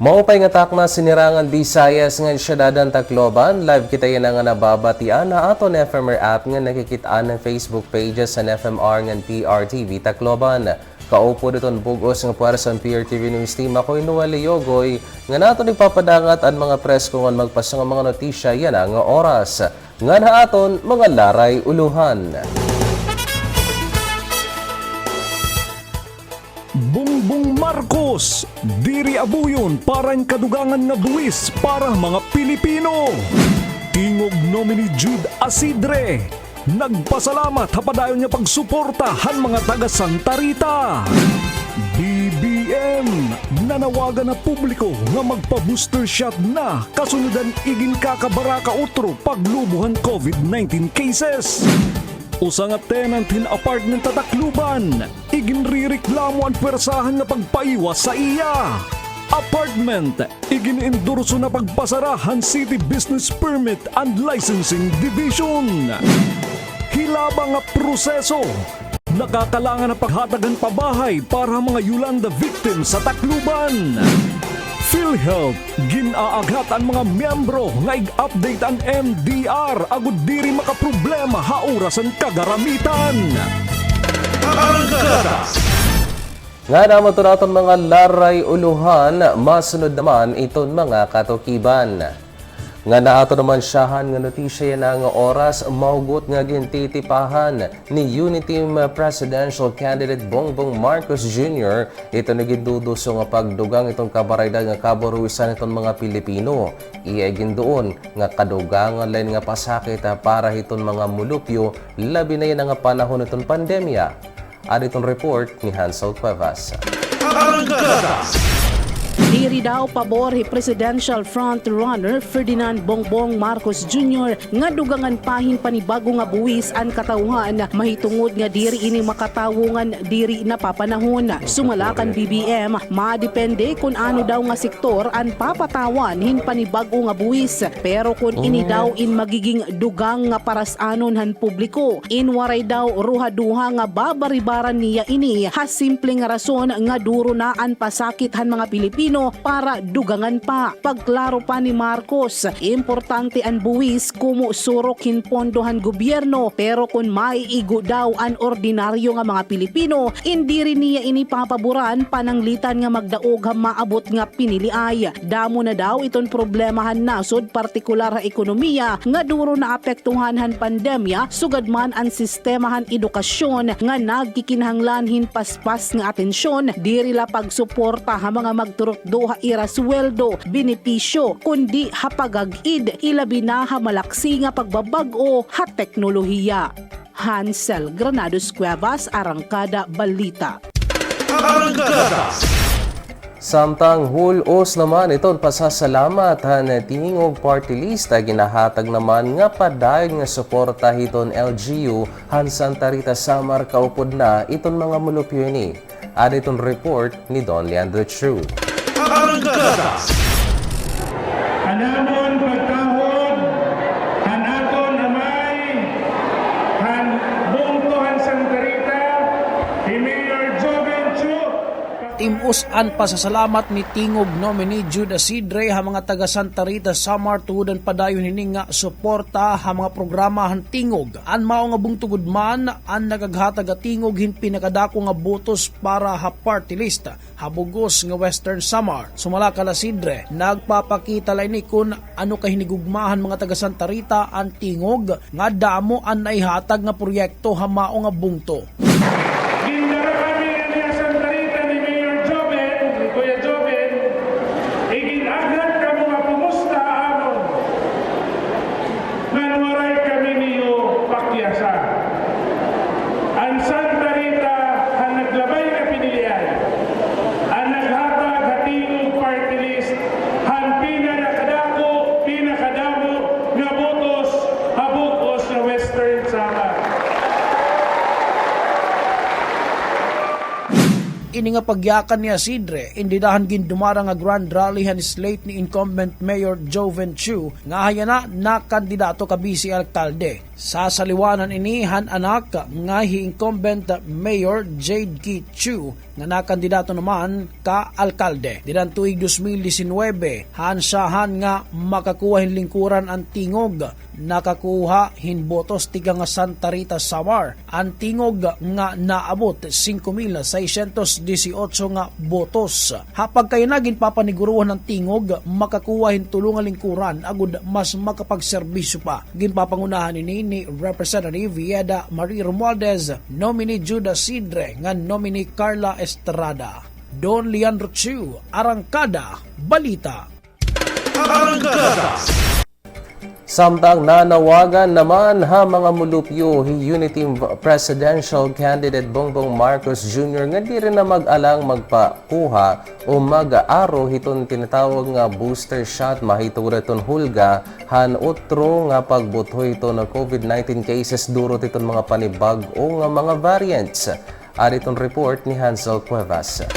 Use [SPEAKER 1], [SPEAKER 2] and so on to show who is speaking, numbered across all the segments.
[SPEAKER 1] Maupay nga takna sinirangan Visayas nga siyadadan Tacloban, live kita yan nga nababatian na aton FMR app nga nakikitaan ng Facebook pages sa FMR nga PRTV Tacloban. Kaupo diton bugos nga puwersan PRTV News Team ako Noel Yogoy nga nato nagpapadangat ang mga presko nga magpasa nga mga notisya yan nga oras. Nga na aton mga laray uluhan.
[SPEAKER 2] Bongbong Marcos, diri abuyon parang kadugangan nga buwis para mga Pilipino. Tingog nominee Jude Asidre, nagpasalamat hapadayon niya pagsuportahan mga taga Santa Rita. BBM, nanawagan na publiko nga magpa-booster shot na kasunudan igin kakabaraka utro paglubuhan COVID-19 cases. Usa nga tenant hin apartment sa Tacloban, iginrireklamo ang pwersahan nga pagpaiwas sa iya. Apartment, igin-endorso na pagpasarahan City Business Permit and Licensing Division. Hilabang nga proseso, nakakalangan na paghatagan pabahay para mga Yolanda victims sa Tacloban. PhilHealth, ginaaghat ang mga miyembro nga i-update ang MDR agud diri makaproblema haoras ang kagaramitan.
[SPEAKER 1] Nga naman ito natin mga laray uluhan, masunod naman iton mga katukiban. Nga naato naman siyahan nga notisya yan nga oras, mahugot nga gintitipahan ni Unity Presidential Candidate Bongbong Marcos Jr. Ito nagiduduso nga pagdugang itong kabarayda nga kaburuisan itong mga Pilipino. Iegin doon nga kadugangan lain nga pasakit para itong mga mulupyo, labi na yan nga panahon itong pandemya. At itong report ni Hansel Cuevas.
[SPEAKER 3] Diri daw pabor hi Presidential Frontrunner Ferdinand Bongbong Marcos Jr. nga dugangan pahin panibago nga buwis ang katawhan mahitungod nga diri ini makatawungan diri na papanahon. Sumalakan BBM, madepende kung ano daw nga sektor ang papatawan hin panibago nga buwis. Pero kung ini daw in magiging dugang nga parasanon han publiko, inwaray daw ruhaduha nga babaribaran niya ini has simple nga rason nga duro na ang pasakit han mga Pilipino para dugangan pa. Pagklaro pa ni Marcos, importante ang buwis kumo surok hin pondohan gobyerno pero kung maiigo daw ang ordinaryo nga mga Pilipino, hindi rin niya inipapaboran pananglitan nga magdaog ha maabot nga piniliay. Damo na daw iton problemahan nasod partikular ha ekonomiya nga duro na apektuhan han pandemya sugad man ang sistemahan edukasyon nga nagkikinahanglan hin paspas nga atensyon diri la pagsuporta ha mga magturot doha ira sweldo, benepisyo, kundi hapagag-id ilabi na ha malaksi nga pagbabag-o ha teknolohiya. Hansel Granados Cuevas, Arangkada Balita.
[SPEAKER 1] Samtang hulos naman iton pasasalamat han tingog party list ginahatag naman nga padayon nga suporta hiton LGU han Santa Rita Samar kaupod na iton mga mulupyo ni. Ad iton report ni Don Leandro True.
[SPEAKER 4] Anamon pagkahod, hanaton amay, han bungtuhan Santa Rita, Mayor Joven Chu.
[SPEAKER 5] Timus-an pasasalamat ni tingog nominee Jude Asidre ha mga taga Santa Rita Samar tuhudan padayon hining nga suporta ha mga programa han tingog. An mao nga bungtugod man an nagaghatag tingog hin pinakadako nga botos para ha party list habugos nga Western Samar. Sumala kala Asidre, nagpapakita lain ni kun ano kahinigugmahan mga taga Santa Rita ang tingog nga damo an naihatag nga proyekto ha mao nga bungto. Ini nga pagyakan ni Isidre, indidahan gindumara nga grand rally han slate ni incumbent Mayor Joven Chu nga hayana na kandidato ka vice alkalde. Sa saliwanan ini han anak nga incumbent Mayor Jade Ki Chu nga nakandidato naman ka alkalde. Dinan tuig 2019 han siyahan nga makakuha hin lingkuran ang tingog, nakakuha hin botos tiga nga Santa Rita Samar. Ang tingog nga naabot 5,618 nga botos. Hapag kayo na ginpapaniguruhan ng tingog, makakuha hin tulungan lingkuran agud mas makapagserbisyo pa. Ginpapangunahan ni Representative Yeda Marie Romualdez, nominee Judah Sidre nga nominee Carla Estrada. Don Leandro Chu, Arangkada, Balita.
[SPEAKER 1] Samtang nanawagan naman ha mga mulupyo Unity Presidential Candidate Bongbong Marcos Jr. nga di rin na mag-alang magpakuha o mag-aaro hiton tinatawag nga booster shot mahituro iton hulga han utro nga pagbuto ito ng COVID-19 cases durot iton mga panibag o nga mga variants. Ariton report ni Hansel Cuevas.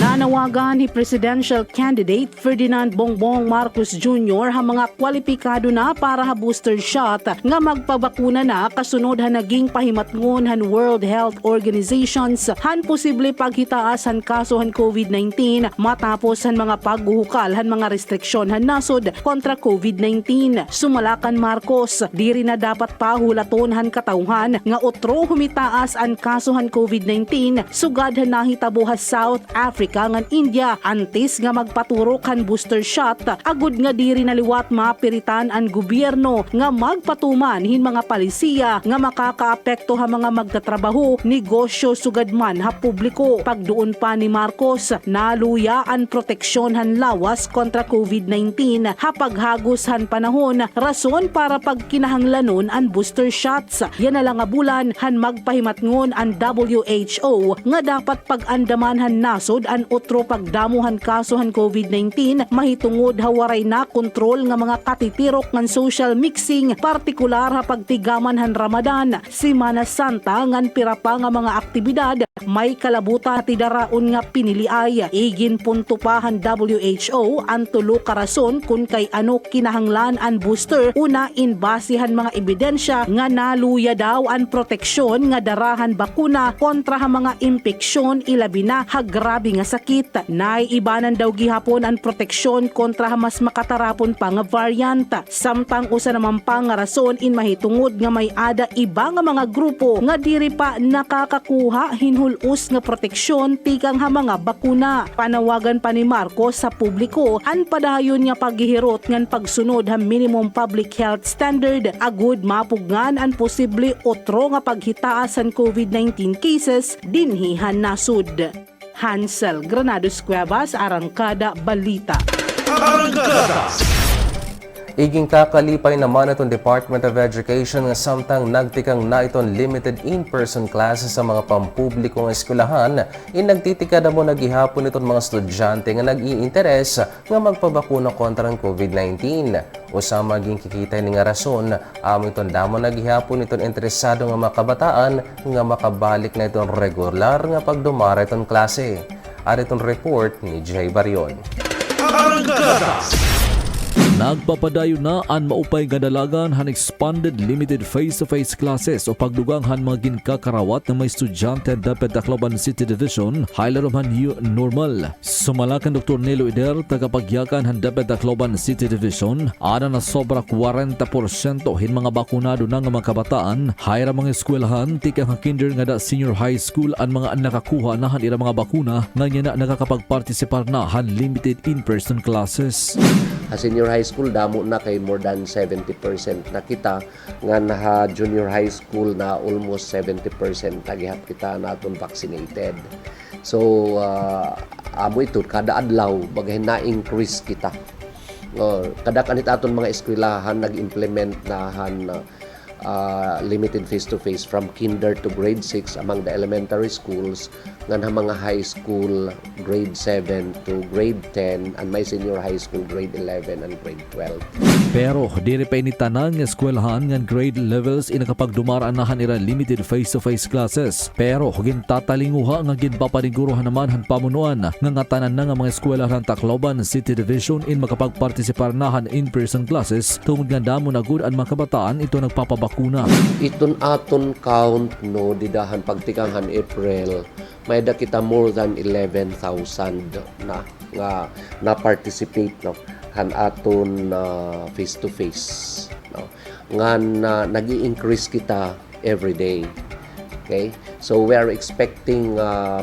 [SPEAKER 3] Nanawagan ni Presidential Candidate Ferdinand Bongbong Marcos Jr. ang mga kwalipikado na para ha booster shot nga magpabakuna na kasunod han naging pahimatngon han World Health Organizations han posible paghitaas han kaso han COVID-19 matapos han mga paghuhukal han mga restriksyon han nasod kontra COVID-19. Sumalakan Marcos, diri na dapat pahulaton han katawhan nga otro humitaas ang kaso han COVID-19 sugad han nahitabo ha South Africa ngan India antes nga magpaturok han booster shot agud nga diri naliwat mapiritan ang gobyerno nga magpatuman hin mga palisiya nga makakaapekto ha mga magtatrabaho, negosyo sugad man ha publiko. Pagduon pa ni Marcos, naluya ang proteksyon han lawas kontra COVID-19 ha paghagos han panahon rason para pagkinahanglanon ang booster shots. Yan na lang nga bulan han magpahimatngon ang WHO nga dapat pag-andaman han nasod ang otro pagdamuhan kaso han COVID-19 mahitungod hawaray na kontrol nga mga katitirok ngan social mixing, partikular ha pagtigaman han Ramadan, Semana Santa ngan pira pa nga mga aktibidad may kalabuta ti daraon nga piniliay. Igin punto pa han WHO ang tulo ka rason kung kay ano kinahanglan ang booster. Una, inbasihan mga ebidensya nga naluya daw ang proteksyon nga darahan bakuna kontra ha mga impeksyon ilabi na ha grabe nga sakit. Naiibanan daw gihapon ang proteksyon kontra mas makatarapon pa nga variant. Samtang usa naman pa nga rason in mahitungod nga may ada iba nga mga grupo nga diri pa nakakakuha hinhulus nga proteksyon tikang ha mga bakuna. Panawagan pa ni Marcos sa publiko ang padayon nga paghihirot ngan pagsunod ha minimum public health standard agud mapugnan ang posible otro nga paghitaas sa COVID-19 cases dinhihan nasud. Hansel Granados Cuevas, Arangkada, Balita.
[SPEAKER 1] Iging kakalipay naman itong Department of Education nga samtang nagtikang na itong limited in-person classes sa mga pampublikong eskwelahan, nagtitika na mo nagihapon itong mga estudyante nga nag-iinteres nga magpabakuna kontra ng COVID-19. Usama maging kikita ni nga rason, itong damo nagihapon itong interesado nga mga kabataan nga makabalik na itong regular nga pagdumara itong klase. At itong report ni Jay Barion.
[SPEAKER 2] Nagpapadayo na ang maupay nga dalagan han expanded limited face-to-face classes o pagdugang han mga ginkakarawat na may estudyante dapat Tacloban City Division, hilarom han new normal. Sumalakan Dr. Nelo Ider, tagapagyakan han dapat Tacloban City Division, ana na sobra 40% hin mga bakunado na nga mga kabataan, hayra mga eskwelahan, tikang kinder nga da senior high school ang mga nakakuha na han ira mga bakuna nga niya na nakakapagpartisipar na han limited in-person classes.
[SPEAKER 6] Senior high school damo na kay more than 70% na kita nga naha junior high school na almost 70% tagihap kita naton vaccinated. So amo ito kada adlaw bagahin na increase kita. Kada kanit aton mga eskwelahan nag-implement na han limited face-to-face from kinder to grade 6 among the elementary schools nga mga high school grade 7 to grade 10 and my senior high school grade 11 and grade 12.
[SPEAKER 7] Pero diri pa ini tanan nga eskwelahan nga grade levels inakapagdumaranahan ira limited face-to-face classes. Pero gintatalinguha nga ginpapaniguruhan naman han pamunuan nga tanan na nga mga eskwelahan Tacloban City Division in makapagpartisipar nahan in-person classes tungod nga damo na gud ang mga kabataan ito nagpapabakuna.
[SPEAKER 6] Iton aton count no didahan pagtikanghan April may da kita more than 11,000 na nga na participate no han aton face to face no nga nag-i-increase kita every day. Okay, so we are expecting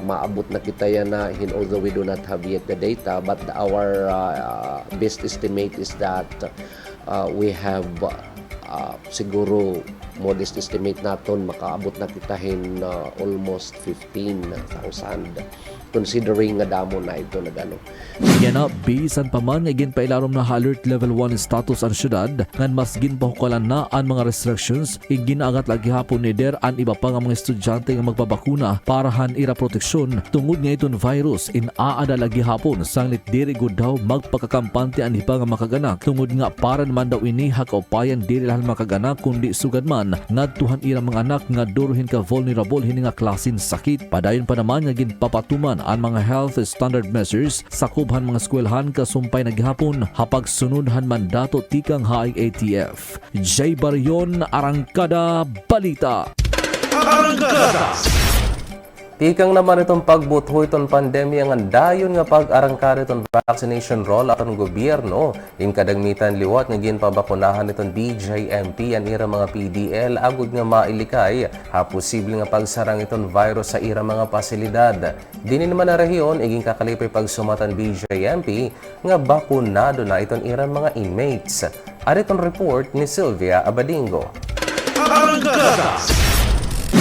[SPEAKER 6] maabot na kita yan na although we do not have yet the data, but our best estimate is that we have siguro modest estimate naton makaabot na kitahin almost 15,000 considering nga damo na ito nagano.
[SPEAKER 7] Yan na, bisan pa man nga ginpailarom na alert level 1 status ang syudad ngan mas ginpahukalan na ang mga restrictions iginagat lagi hapon ni der ang iba pa nga mga estudyante nga magbabakuna para han ira proteksyon tungod nga iton virus in aada lagi hapon sanglit diri gud daw magpakakampante ang iba nga makaganak tungod nga para naman daw ini hakaupayan diri lahan makaganak kundi sugad man ngadtuhan ira mga anak nga duruhin ka vulnerable hini nga klasin sakit. Padayon pa naman nga ginpapatuman ang mga health standard measures sa kubhan mga eskwelahan kasumpay na gihapon hapag sunodhan mandato tikang haig ATF. Jay Barion, Arangkada Balita.
[SPEAKER 1] Tikang naman itong pagbutho itong pandemya nga dayon nga pag-arangkada itong vaccination roll at ang gobyerno in kadagmitan liwat nga ginpabakunahan itong BJMP ang ira mga PDL agud nga mailikay ha posible nga pagsarang itong virus sa ira mga pasilidad. Dini naman na rehiyon iging kakalipay pagsumatan BJMP nga bakunado na itong ira mga inmates. Ari itong report ni Sylvia Abadingo.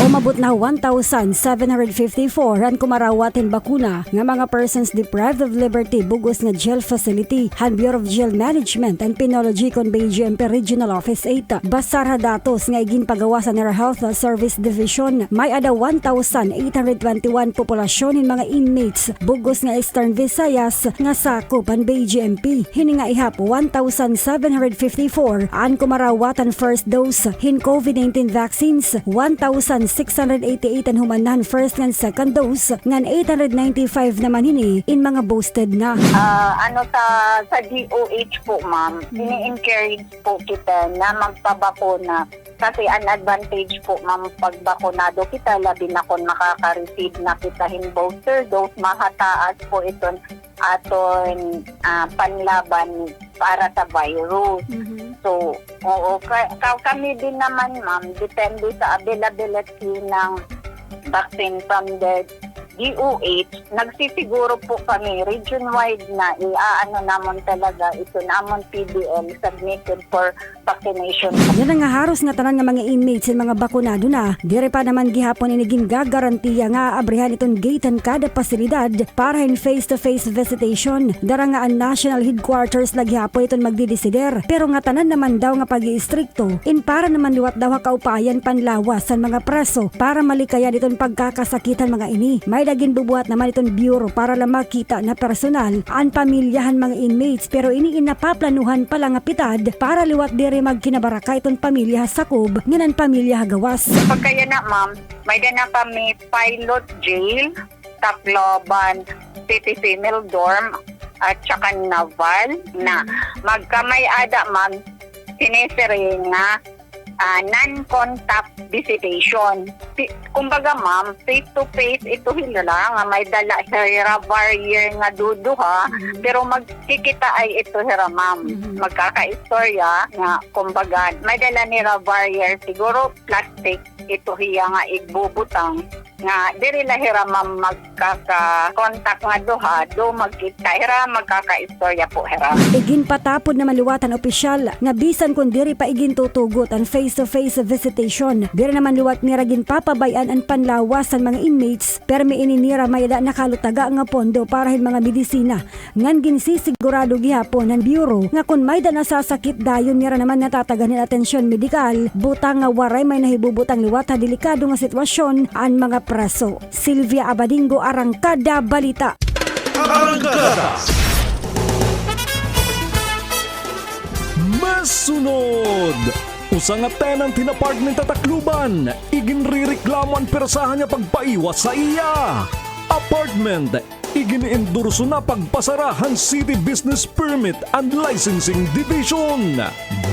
[SPEAKER 8] Umabot na 1,754 ang kumarawatin bakuna nga mga persons deprived of liberty bugos nga jail facility han Bureau of Jail Management and Penology kon BJMP Regional Office 8. Basar ha datos nga iginpagawa sa Nera Health Service Division may ada 1,821 populasyon in mga inmates bugos nga Eastern Visayas nga sakop ang BJMP. Hini nga ihap 1,754 ang kumarawatan first dose hin COVID-19 vaccines 1,688 ang humanahan first and second dose ngan 895 naman hini in mga boosted na.
[SPEAKER 9] Sa DOH po ma'am, ini-encourage po kita na magpabakuna kasi an advantage po ma'am pag bakunado kita labi na kung makaka-receive na kita hin booster dose mahataas po iton aton panlaban para sa virus. So, kami din naman ma'am, depende sa availability ng vaccine from the DOH, nagsisiguro po kami region-wide na iaano namon talaga ito namon PDL submitted for vaccination.
[SPEAKER 8] Yan ang haros nga tanan nga mga inmates and mga bakunado na. Dire pa naman gihapon iniging gagarantiya nga abrihan itong gatean kada pasilidad para in face-to-face visitation. Dara nga ang national headquarters lagi hapon itong magdidesider. Pero nga tanan naman daw nga pag-iistrikto in para naman liwat daw kaupayan panlawas sa mga preso para malikayan itong pagkakasakitan mga ini. May daging bubuhat naman itong bureau para lang makita na personal ang pamilyahan mga inmates pero ini inapaplanuhan pala nga pitad para liwat dire magkinabaraka itong pamilya sa Sakob nganan pamilya gawas.
[SPEAKER 9] Pagkaya na ma'am, may na kami pilot jail, Tacloban City Female Dorm at saka Naval na magkamay ada ma'am sinesere nga non-contact visitation. Kumbaga ma'am, face-to-face ito hilala nga may dala hira barrier nga duduha pero magkikita ay ito hira ma'am. Magkaka-istorya nga kumbaga may dala nira barrier siguro plastic ito hiya nga igbubutang nga diri la hira ma'am magkaka-contact nga duha do magkita hira magkaka-istorya po hira.
[SPEAKER 8] Igin patapod na maluwatan opisyal nga bisan kun diri pa igin tutugot ang face-to-face visitation. Diri naman liwat nira gin papabayan ang panlawasan mga inmates permi ininira may da nakalutaga nga pondo para hin mga medisina. Ngan ginsisigurado gihapon ng bureau nga kun may da nasasakit dayon nira naman natataganin atensyon medikal butang nga waray may nahibubutang liwat ha delikado nga sitwasyon ang mga preso. Sylvia Abadingo, Arangkada Balita.
[SPEAKER 2] Kasunod! Usa nga tenant in apartment at Tacloban, iginrireklamo ang persahan niya pagpaiwas sa iya. Apartment, iginiendorso na pagpasarahan City Business Permit and Licensing Division.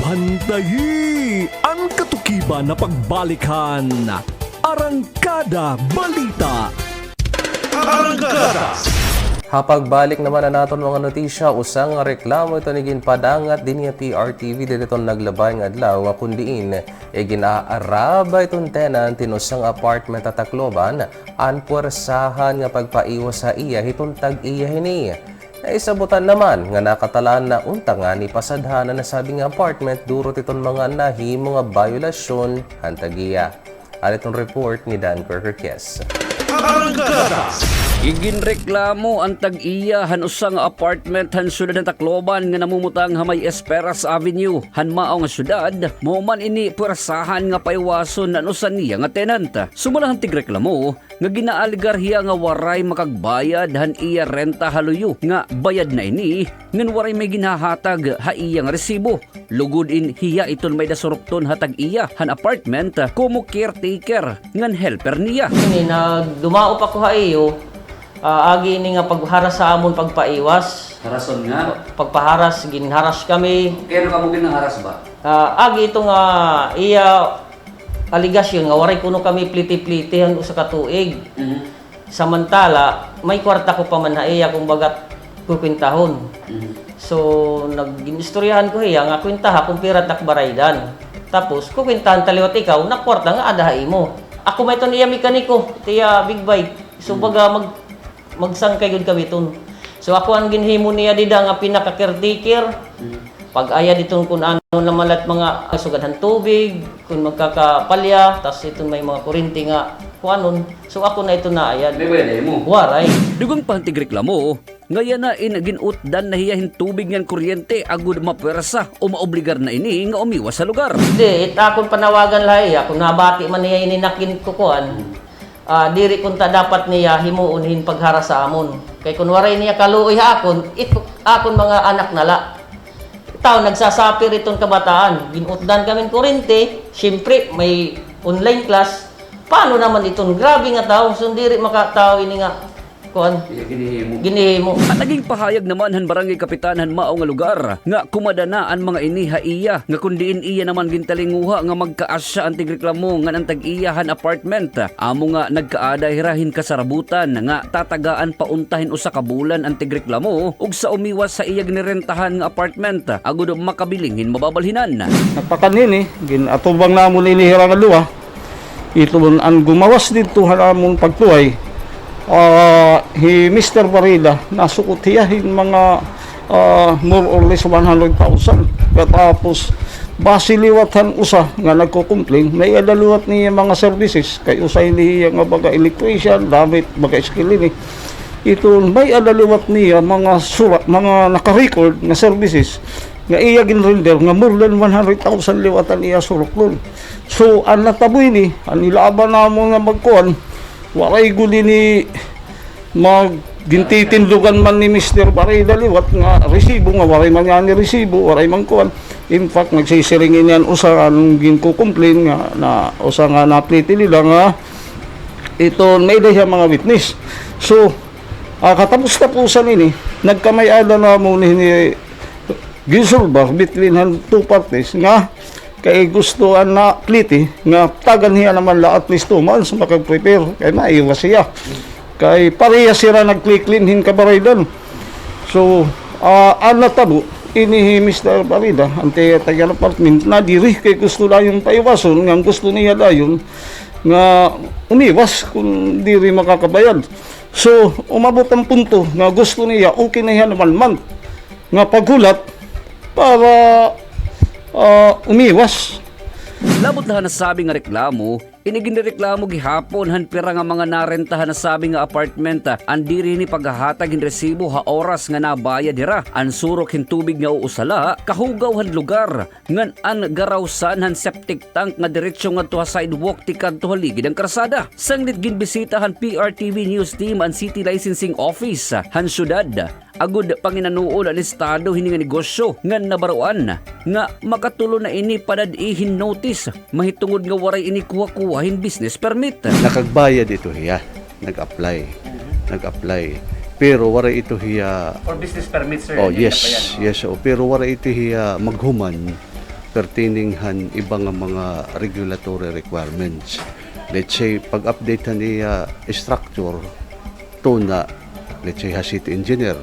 [SPEAKER 2] Bantayi ang katukiban na pagbalikan. Arangkada Balita.
[SPEAKER 1] Hapagbalik naman na naton mga notisya, usang reklamo ito naging padangat din niya PRTV dito naglabay ng adlaw nga kundiin ginaaraba itong tenant tinusang apartment at Tacloban an puwersahan nga pagpaiwas sa iya hitong tag-iya hini. Naisabutan naman nga nakatalaan na unta nga ni pasadhana na sabing apartment durot itong mga nahimo nga violasyon hantag-iya. Itong report ni Dan Kerkes.
[SPEAKER 10] Iginreklamo ang tag-iya han usang apartment han syudad ng Tacloban nga namumutang hamay Esperas Avenue han mao nga syudad mo man ini puwersahan nga paiwason nan usan niya nga tenant. Sumalahan tigreklamo nga ginaalgar hiya nga waray makagbayad han iya renta haluyo nga bayad na ini ngan waray may ginahatag ha iya nga resibo. Lugod in hiya iton may dasurukton hatag iya han apartment como caretaker ngan helper niya.
[SPEAKER 11] Ini dumao pa ko ha iyo. Agi ini nga pagharas sa amon pagpaiwas.
[SPEAKER 10] Harason nga.
[SPEAKER 11] Pagpaharas, ginharas kami.
[SPEAKER 10] Kaya ka mo ginaharas ba?
[SPEAKER 11] Agi ito nga iya aligasyon nga waray kuno kami pliti-pliti hanggang sa katuig. Samantala, may kwarta ko pa man na iya kung bagat kukwintahon. So, nag-inistoryahan ko hiya nga kwintaha kung pirat nakbaraydan. Tapos, kukwintahan taliwat ikaw, nakwarta nga adahay mo. Ako may ito niya mekaniko, tiya big bike. So, baga magsangkay gud kami ton. So ako ang ginhimo niya dida nga pinaka-caretaker. Pag-aya ditong kun ano naman lat mga sugadhan tubig, kun magkakapalya, tas ito may mga kuryente nga kuanon. So ako na ito na ayad.
[SPEAKER 10] Bebe mo.
[SPEAKER 11] Waray.
[SPEAKER 10] Dugang pantigreklamo, ngaya na ginutdan na hiyahin tubig ngan kuryente agud mapersa o maobligar na ini nga umiwas sa lugar.
[SPEAKER 11] Di, akong panawagan lahi, ako nabati man niya ininakin ko kuan. Diri kunta dapat niya himuunhin paghara sa amon. Kay kun waray niya kaluoy akon, akon mga anak nala. Taw nagsasapir iton kabataan, ginutdan kami kuryente, syempre may online class. Paano naman iton? Grabe nga tao, so diri makataw ini nga kuan. Ginihimo.
[SPEAKER 10] At naging pahayag naman han barangay kapitan han mao nga lugar nga kumadanaan mga ini ha iya nga kundiin iya naman gintalinguha nga magkaasya ang tigreklamo nga ang tag-iya han apartment. Amo nga nagkaaday rahin kasarabutan nga tatagaan pauntahin usa ka bulan ang tigreklamo ug sa umiwas sa iyag nirentahan nga apartment agud makabilinghin mababalhinan.
[SPEAKER 12] Napakanin ginatubang namon ini hirang luwa. Ito ang gumawas dito halamon pagtuay. Mr. Barida nasukot hiyahin mga more or less 100,000 katapos basiliwatan usa nga nagko-complain may adaluwat niya mga services kay usay niya nga baga electrician damit baga skillini ito may adaluwat niya mga surat mga naka-record nga services nga iya ginrender nga more than 100,000 liwatan iya suruklon. So ang nataboy ni ang ilaban namo nga magkuan waray guli ni gintitindugan man ni Mr. Barida liwat nga resibo nga waray man yan ni resibo, waray man kuan. In fact, nagsisiringin yan usa anong ginko-complain nga na usa nga napliti nila nga ito may dahiya mga witness. So, katapos-tapusan ini, nagkamay-ada na mo ni gisulbar between han two parties nga kay gusto na pliti nga tagan niya naman la at least 2 months makag-prepare kay maiwas siya kay pareha sila nag-clean kabaraydan. So ang natabo ini Mr. Barida ante tagal apartment na diri kay gusto la yung paiwason nga gusto niya dayon nga umiwas kung diri makakabayad. So umabot ang punto nga gusto niya okay na yan 1 month nga paghulat para umiwas.
[SPEAKER 10] Labot na nasabi nga reklamo, Iniginreklamo gihapon han pira nga mga narentahan na sabi nga apartment andiri ni paghahatag in resibo ha oras nga nabayad dira. An surok hin tubig nga uusala kahugaw han lugar ngan an garawsan han septic tank nga diretso ngadto ha sidewalk ti kadto haligid ang karsada. Sangnit ginbisita han PRTV News Team ang City Licensing Office han syudad. Agud panginanuon ang estado hini nga negosyo nga nabaruan nga makatulo na ini padadihin notice mahitungod nga waray ini kuha-kuhahin business permit.
[SPEAKER 13] Nakagbayad ito hiya, nag-apply. Pero waray ito hiya
[SPEAKER 10] For business permit sir.
[SPEAKER 13] Oh yes. Pero waray ito hiya maghuman pertaining han ibang mga regulatory requirements. Let's say pag-update niya structure to na let's say ha city engineer,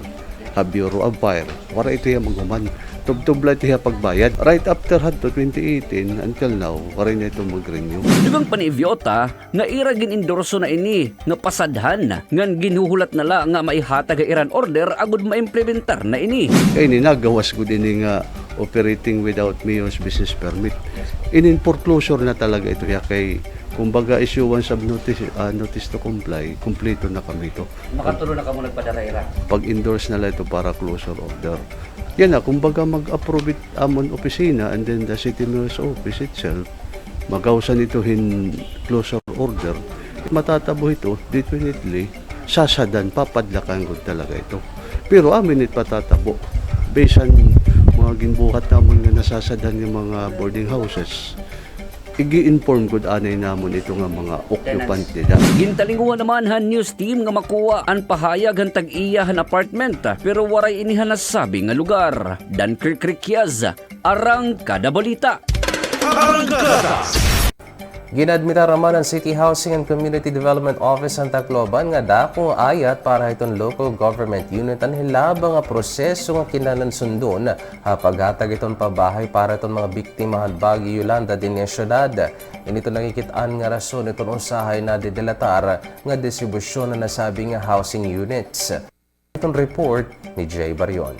[SPEAKER 13] ha Bureau of Fire, wala ito yung maghuman. Tubtubla ito yung pagbayad. Right after hadto 2018 until now, wala na ito mag-renew.
[SPEAKER 10] Dugang paniivyota nga ira gin-endorso na ini nga pasadhan ngan ginuhulat nala nga maihatag iran order agud maimplementar na ini.
[SPEAKER 13] Kaya nagawas ko din nga operating without mayor's business permit. In foreclosure na talaga ito ya kay kumbaga issuance of notice to comply, kumpleto na kami ito.
[SPEAKER 10] Makatulo na kamo nagpadara
[SPEAKER 13] Pag-endorse na lang ito para closure order. Yan na, kumbaga mag-approve it amon opisina and then the city mayor's office itself, magawsan ito hin closure order. Matatabo ito, definitely, sasadan, papadlakan ko talaga ito. Pero amin it patatabo. Based on mga ginbuhat naman na nasasadan yung mga boarding houses, igi-inform gud anay namon ito nga mga occupant nila.
[SPEAKER 10] Gintalinguhan naman han news team nga makuha ang pahayag han tag-iya han apartment pero waray inihan nasabi nga lugar. Dan Kirkrikyaz, Arangkada Balita.
[SPEAKER 1] Ginadmita raman ang City Housing and Community Development Office ang Tacloban nga dakong ayat para itong local government unit ang hilabang nga proseso nga kinahanglan sundon paghatag itong pabahay para itong mga biktima han Bagyo Yolanda din nga syudad. Inito nakikitaan nga rason itong usahay na didelatar nga distribusyon na nasabi nga housing units. Itong report ni Jay Barion.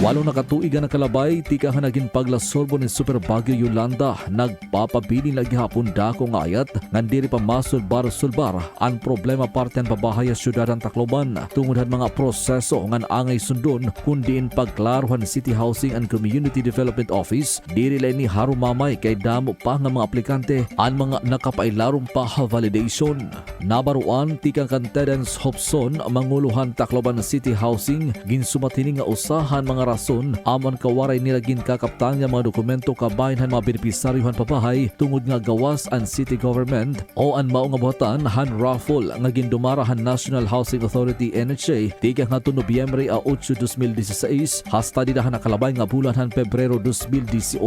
[SPEAKER 7] Walong nakatuigan na kalabay, tika naging paglasorbo ni Super Bagyo Yolanda, nagpapabilin lagi hapon dako nga ayat, ngandiri pa masulbar-sulbar, ang problema parte ang pabahaya syudad ang Tacloban, tungod mga proseso ngan angay sundon, kundiin pagklaruhan City Housing and Community Development Office, diri lay ni harumamay kay damo pa nga mga aplikante, ang mga nakapailarong pa validation. Nabaruan, tikang Cantedens Hobson, manguluhan Tacloban City Housing, ginsumatining nga usahan mga rason amon kawaray nila ginkakaptang nga mga dokumento kabayan mga benepisaryohan pabahay tungod nga gawas ang city government o ang mao nga buhatan han raffle nga gindumara han National Housing Authority NHA tika nga to Nobyembre 8, 2016 hasta didahan nakalabay nga bulan han Pebrero 2018.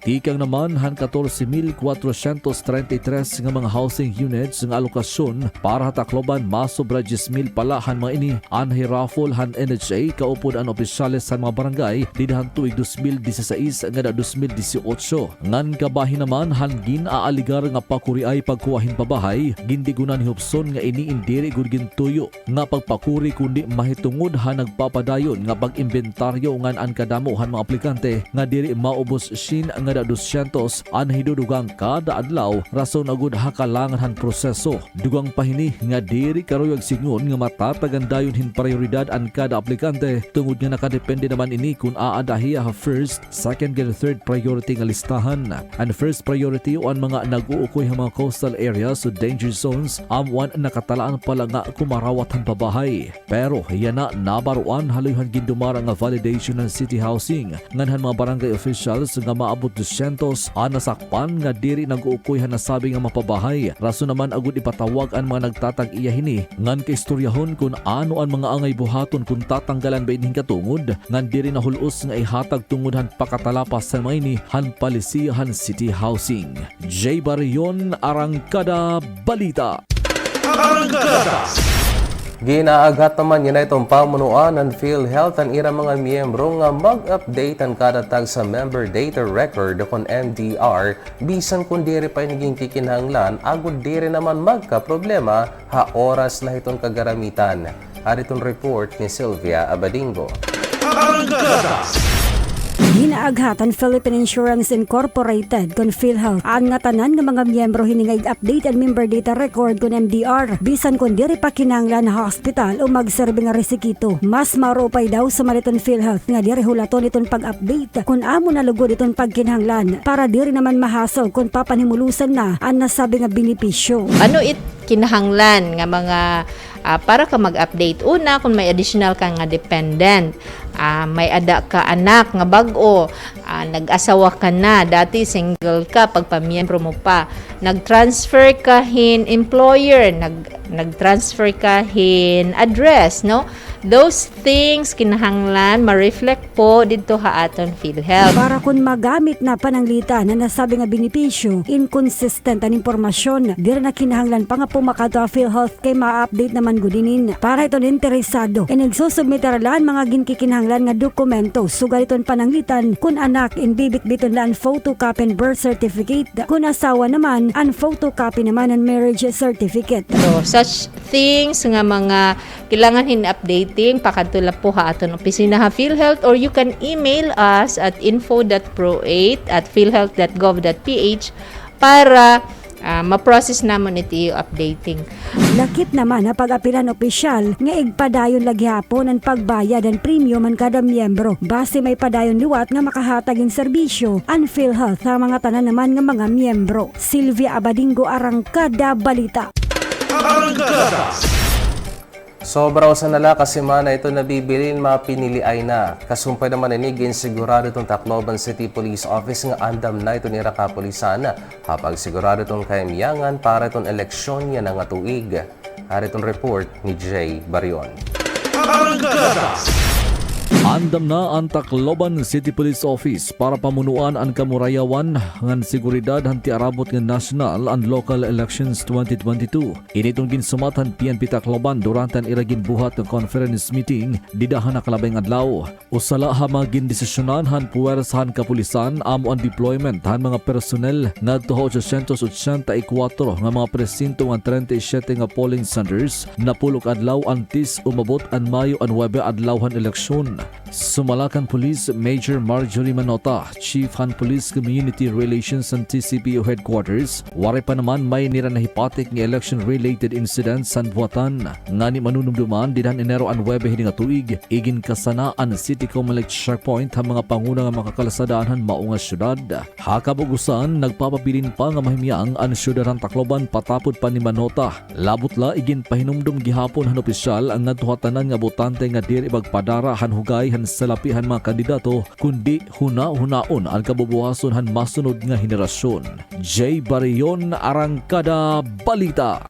[SPEAKER 7] Tikang naman han 14,433 nga mga housing units nga alokasyon para Tacloban masobra 10,000 pala han mga ini anhi raffle han NHA kaupod ang opisyales sa mga barangay didahan tuig 2016 nga 2018. Ngan kabahin naman han ginaaligar nga pakuri ay pagkuwahin pabahay gindigunan ni Hobson nga ini indiri gud gintuyo nga pagpakuri kundi mahitungod han nagpapadayon nga pag-imbentaryo ngan an kadamo han mga aplikante nga diri maubos sin nga 200 an hidudugang kada adlaw rason agud hakalangan han proseso dugang pahini nga diri karoy singon nga matatagan dayon hin prioridad an kada aplikante tungod nga nakadepende naman ini kung aadahiya first, second, and third priority nga listahan. Ang first priority o ang mga nag-uukoy mga coastal areas o danger zones amwan nakatalaan pala nga kumarawat ang pabahay. Pero yan na nabaruan haluhan gindumara nga validation ng city housing nganhan mga barangay officials nga maabot 200 ang nasakpan nga diri nag-uukoy nasabi nga mapabahay. Rason naman agud ipatawag ang mga nagtatag-iya hini ngan kaistoryahon kung ano ang mga angay buhaton kung tatanggalan ba ining katungod ngan diri na hulos nga ihatag tungod han pakatalapas sa mayni han palisihan City Housing. Jay Barion, Arangkada Balita.
[SPEAKER 1] Ginaagat naman yun na itong pamunuan ng PhilHealth ang irang mga miyembro nga mag-update ang kadatag sa member data record kon MDR bisan kung diri pa naging kikinahanglan agud diri naman magka-problema ha oras na itong kagaramitan. Aritong report ni Sylvia Abadingo.
[SPEAKER 8] Naaghatan Philippine Insurance Incorporated kon PhilHealth an nga tanan nga mga miyembro hiningay update and member data record kon MDR bisan kon diri pa kinahanglan na hospital o magserbe nga resikito. Mas maropay daw sa maliton PhilHealth nga diri hulaton iton pag-update kun amo na lugod iton pagkinahanglan para diri naman mahasol kun papanimulusan na ang nasabi nga benepisyo.
[SPEAKER 14] Ano it kinahanglan nga mga para ka mag-update? Una, kung may additional ka nga dependent, may ada ka anak nga bag-o, nag-asawa ka na, dati single ka, pagpamiyembro mo pa, nag-transfer ka hin employer, nag-transfer ka hin address, no? Those things kinahanglan ma-reflect po dito ha aton PhilHealth.
[SPEAKER 8] Para kung magamit na pananglita na nasabi nga benepisyo, inconsistent ang impormasyon, diri na kinahanglan pa nga pumakato PhilHealth kay ma-update naman gudinin. Para iton interesado, nagsusubmitaralan mga ginkikinahanglan nga dokumento, sugal iton pananglitan kun anak inbibit-biton lang photocopy and birth certificate, kun asawa naman ang photocopy naman ang marriage certificate.
[SPEAKER 14] So, such things nga mga kailangan hin-updating, pakatula po ha aton opisina ha PhilHealth, or you can email us at info.pro8@philhealth.gov.ph para ma-process namon iti updating.
[SPEAKER 8] Lakip naman na pag-apilan opisyal nga igpadayon lagi hapon ang pagbayad ang premium ang kada miyembro. Base may padayon liwat nga makahatag in serbisyo ang PhilHealth sa mga tanan naman nga mga miyembro. Sylvia Abadingo, Arangkada Balita.
[SPEAKER 1] Sobra sa nala kasi mana ito nabibilin mapinili ay na. Kasumpay naman inigin sigurado itong Tacloban City Police Office nga andam na ito ni Rakapulisan. Hapag sigurado itong kaimiyangan para itong eleksyon yan nga tuig. Hari itong report ni Jay Barion.
[SPEAKER 7] Andam na ang Tacloban City Police Office para pamunuan ang kamurayawan ngan seguridad hanti arabot ng national and local elections 2022. Initong ginsumatan PNP Tacloban durante ang iragin buhat ng conference meeting didahan na kalabing adlaw. Usala ha magin desisyonan han puwersahan kapulisan amo ang deployment han mga personel ngadto 884 nga mga presinto ng 37 nga polling centers na pulok adlaw antis umabot ang Mayo ang 9 adlawhan eleksyon. Sumalakan Police Major Marjorie Manota, Chief Han Police Community Relations and TCPO Headquarters, wari pa naman may niranahipatik ng election-related incidents sa buwatan. Nga ni manunumduman, dinan Enero ang 9 hininga tuig, igin kasanaan City Comelec checkpoint ang mga panguna nga makakalasadahan maunga syudad. Hakabugusan, nagpapabilin pa nga mahimyang ang syudaran Tacloban patapod pa ni Manota. Labutla, igin pahinumdum gihapon han opisyal ang ngadtuhatanan nga botante nga diri bagpadara han hugay han salapihan mga kandidato kundi huna-hunaon ang kabubuhason han masunod nga henerasyon. Jay Barion, Arangkada Balita.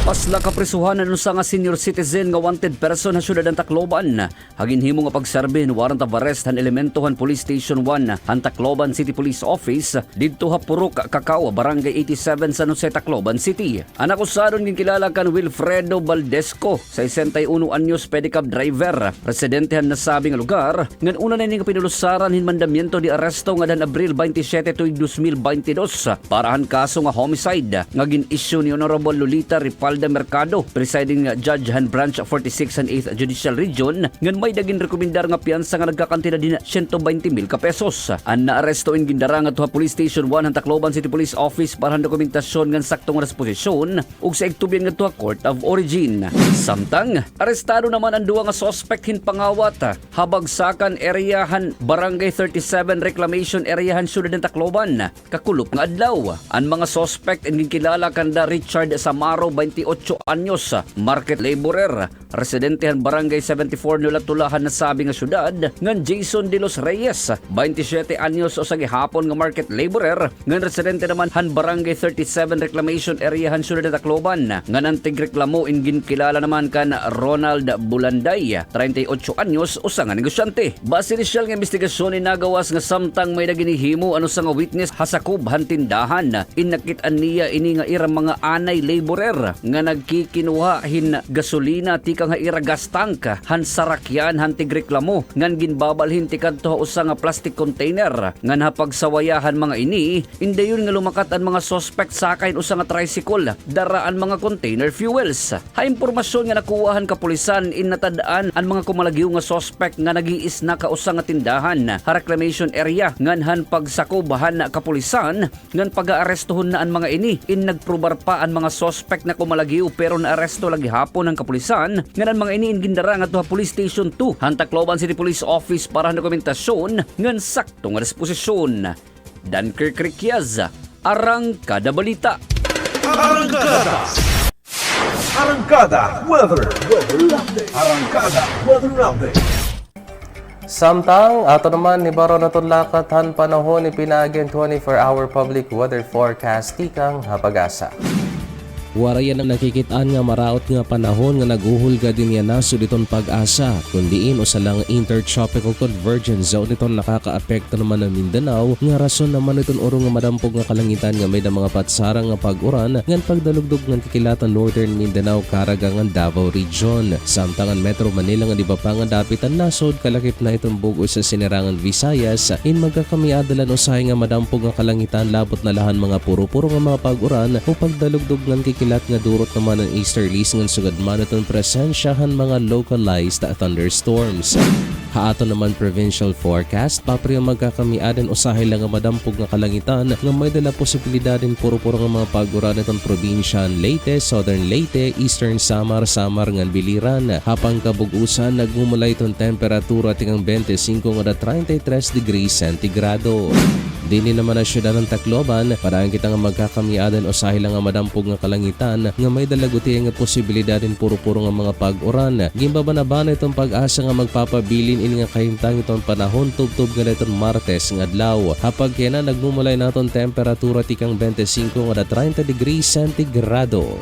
[SPEAKER 10] Pasla kaprisuhan na sa nga senior citizen nga wanted person na syudad ng Tacloban. Hagin himo nga pagserbe ni warrant of arrest han elementohan Police Station 1 han Tacloban City Police Office didto ha Purok, Cacao, Barangay 87 San Jose, Tacloban City. Ang akusadon ginkilala kan Wilfredo Valdesco, 61 anyos pedicab driver. Residente han nasabing lugar ngan una na ning pinulusaran hin mandamiento di aresto nga dan Abril 27 tuig 2022 para han kaso nga homicide nga gin-issue ni Honorable Lolita Ripalda Mercado, presiding judge han branch 46 and 8th Judicial Region, ngan may daging rekomendar nga piyansa nga nagkakantida din 120,000 ka pesos. Ang naaresto in gindara nga tuha Police Station 1 han Tacloban City Police Office para han dokumentasyon ngan saktong resposisyon ug sa igtubyan nga tuha Court of Origin. Samtang arestado naman ang duwa nga suspect hin pangawat habagsakan area han Barangay 37 Reclamation Area han syudad ng Tacloban. Kakulop nga adlaw. Ang mga suspect in ginkilala kanda Richard Samaro, 28 anyos, market laborer, residente han Barangay 74 Nulatulahan na sabi nga syudad, ngan Jason De Los Reyes, 27 anyos o sa gihapon nga market laborer, ngan residente naman han Barangay 37 Reclamation Area han syudad ng Tacloban, ngan antig reklamo in ginkilala naman kan Ronald Bulanday, 38 anyos o sa nga negosyante. Base inisyal nga investigasyon inagawas nga samtang may naginihimo ano sa nga witness hasakob han tindahan, inakitaan niya ini nga irang mga anay laborer nga nagkikinuha hin gasolina ti kang iragas tank han sarakyan han tigreklamo ngan ginbabalhin ti kadto usa nga plastic container ngan hapagsawayahan mga ini indayon nga lumakat ang mga suspect sakay usa nga tricycle daraan mga container fuels. Ha impormasyon nga nakuwahan kapulisan innatadaan ang mga kumalagyo nga suspect nga nagiis na kausa nga tindahan ha reclamation area ngan han pagsakubahan na kapulisan ngan pag-aarestohon na ang mga ini in nagprobar pa ang mga suspect na kumalagyo pero naaresto lagi hapon ng kapulisan ngan ang mga ini in gindara nga tuha police station 2 han Tacloban City Police Office para dokumentasyon ngan sakto nga disposisyon. Dunkirk Riquiaz, Arangkada Balita.
[SPEAKER 2] Arangkada Weather Arangkada Weather Update.
[SPEAKER 1] Samtang ato naman ni baro naton lakat han panahon ni pinaagyan 24-hour public weather forecast tikang hapagasa. Warayan ang nakikitaan nga maraot nga panahon nga naguhulga din yan nasod iton pag-asa. Kundiin o salang intertropical convergence zone iton nakakaapekto naman ng Mindanao nga rason naman iton oro nga madampog nga kalangitan nga may da mga patsarang nga pag-uran ngan pagdalugdog ng kikilatan Northern Mindanao karagangan Davao Region. Samtang ang Metro Manila nga di ba pa nga dapitan nasod kalakip na itong bugo sa Sinirangan Visayas in magkakamiadalan usahay nga madampog nga kalangitan labot na lahan mga puro-puro nga mga pag-uran o pagdalugdog ng kilat nga durot naman ang easterlies ngan sugad man itong presensyahan mga localized thunderstorms. Haato naman provincial forecast papri ang magkakamiadan usahay lang nga madampog nga kalangitan nga may dala posibilidadin puro-puro nga mga pag-uran itong probinsya Leyte, Southern Leyte, Eastern Samar, Samar ngan Biliran. Hapang kabugusan nagmumula itong temperatura tingang 25 nga 33 degrees centigrado. Dini naman ang syudad ng Tacloban, parang kita nga magkakamiadan o sahil nga madampog nga kalangitan nga may dalaguti nga posibilidad din puro-puro nga mga pag-uran. Gimbabana-bana itong pag-asa nga magpapabilin ini nga kahimtang itong panahon tubtob nga itong Martes nga adlaw. Hapag kaya na nagmumulay naton temperatura tikang 25 nga 30 degrees centigrado.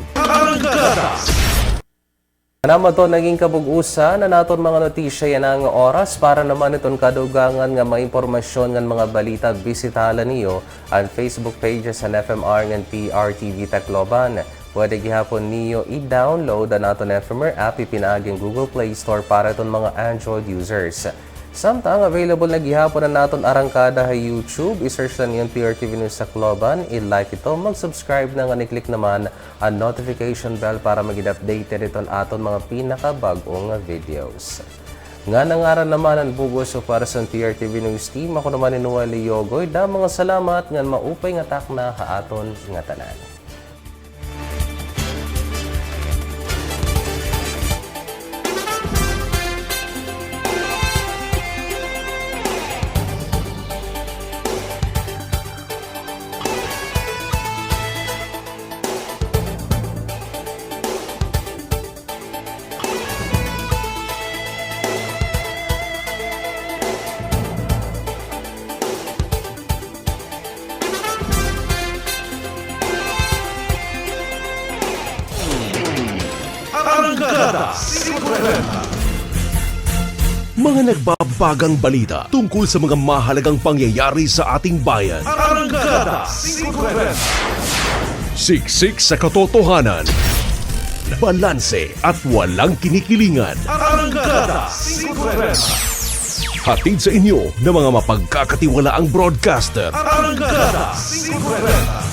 [SPEAKER 1] Naman to naging kabug-usa na naton mga notisya yan ang oras para naman iton kadugangan nga mga impormasyon ng mga balita bisitahan niyo ang Facebook pages ng FMR ng PRTV Tacloban. Pwede gihapon niyo i-download ang naton FMR app ipinaaging Google Play Store para iton mga Android users. Samtang available na gihapon na naton Arangkada sa YouTube, i-search lang yung PRTV News Tacloban, i-like ito, mag-subscribe na nga ni-click naman ang notification bell para mag-update iton aton mga pinakabagong videos. Nga nangaran naman ang bugos o para sa PRTV News Team, ako naman ni Noel Yogoy, da mga salamat nga maupay nga takna ha aton nga tanan.
[SPEAKER 2] Mga nagbabagang balita tungkol sa mga mahalagang pangyayari sa ating bayan. Arangkada 5:30. Siksik sa katotohanan. Balanse at walang kinikilingan. Arangkada 5:30. Hatid sa inyo ng mga mapagkakatiwalaang broadcaster. Arangkada 5:30.